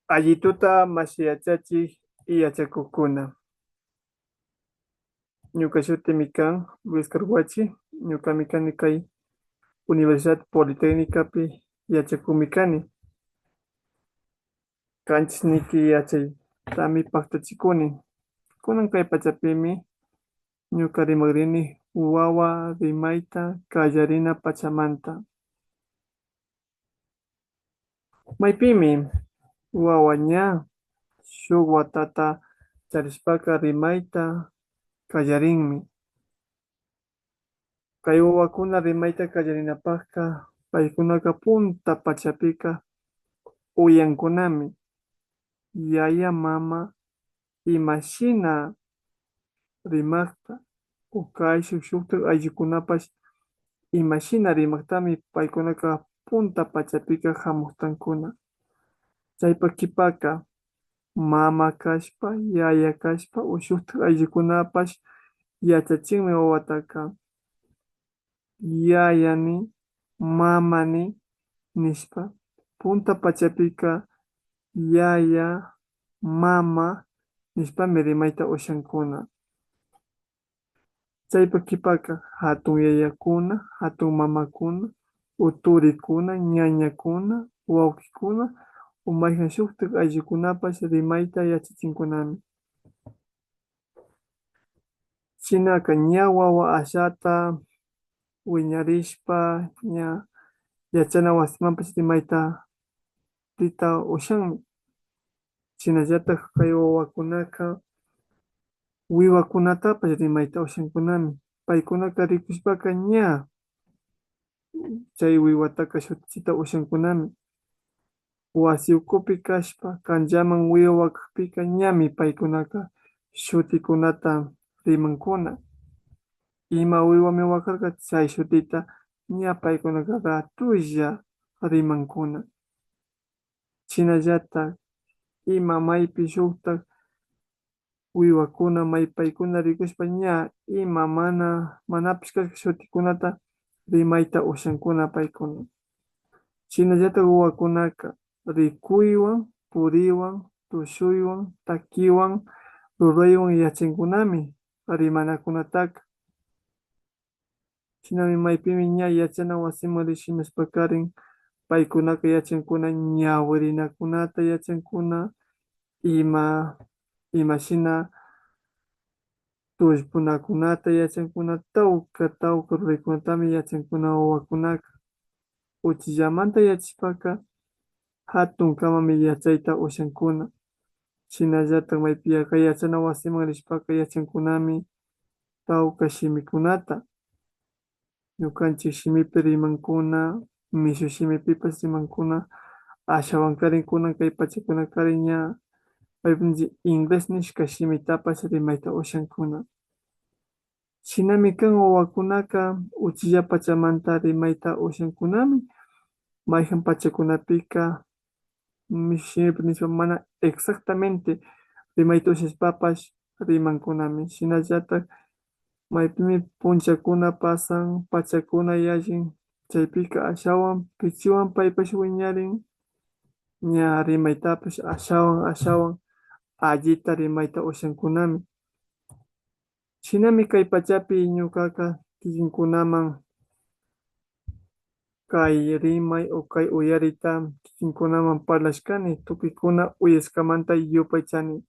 Allituta masiyachachik yachakukuna. Ñuka shutimi kan Luis Carguachi. Ñukami kani kay Universidad Politécnicapi yachakumi kani. Kanchis niki yachaytami paktachikuni. Kunan kay pachapimi ñuka rimagrini wawa rimayta kallarina pachamanta. Maypimi wawa ña shuk watata charishpaka rimayta kallarinmi. Kay wawakuna rimayta kallarinapakka paykunaka punta pachapika uyankunami. Yaya mama imashina rimakta ukay shukshukta ayllukunapash imashina rimaktami paykunaka punta pachapika hamuktankuna. Chaypa kipaka mama kashpa, yaya kashpa ushukta ayllukunapash yachachinmi wawataka yayani, mamani nishpa. Punta pachapika yaya, mama nishpami rimayta ushankuna. Chaypa kipaka hatun yayakuna, hatun mamakuna, uturikuna, ñañakuna, wawkikuna umayjan shukta ayllukunapash rimayta yachachinkunami. Shinaka ña wawa ashata wiñarishpa ña yachana wasimanpash rimayta rita ushanmi. Shinallatak kay wawakunaka wiwakunatapash rimayta ushankunami. Paykunaka rikushpaka ña chay wiwataka shutichita ushankunami. Wasi ukupi kashpa kanllaman wiwa kakpika ñami paykunaka shutikunata rimankuna. Ima wiwami wakarka chay shutita ña paykunaka ratullla rimankuna. Shinallatak ima maypi shukta wiwakuna maypaykuna rikushpa ña ima manapish kashka shutikunata rimayta ushankuna paykuna. Shinallatak wawakunaka rikuywan, puriwan, tushuywan, takiwan, ruraywan yachankunami rimanakunataka. Shinami maypimi ña yachana wasiman rishimashpakarin paykunaka yachankuna ñawirinakunata yachankuna imashina tullpunakunata yachankuna tawka ruraykunatami yachankuna wawakunaka. Uchillamanta yachashpaka hatun kamami yachayta ushankuna. Shinallatak maypika yachana wasiman rishpaka yachankunami tawka shimikunata. Ñukanchik shimipi rimankuna, mishu shimipipas rimankuna, ashawan karin kunan kay pachakuna karin ña paypunchik inglés nishka shimitapash rimayta ushankuna. Shinami kan wawakunaka uchilla pachamanta rimayta ushankunami mayjan pachakunapika mishu shimipi nishpa mana exactamente rimayta ushashpapash rimankunami. Shinallatak maypimi punchakuna pasan, pachakuna yallin chaypika ashawan pichiwan paypash wiñarin ña rimaytapash ashawan allita rimayta ushankunami. Shinami kay pachapi ñukaka kikinkunaman kay rimay o kay uyarita kikinkunaman parlashkani tukuykuna uyashkamanta yupaychani.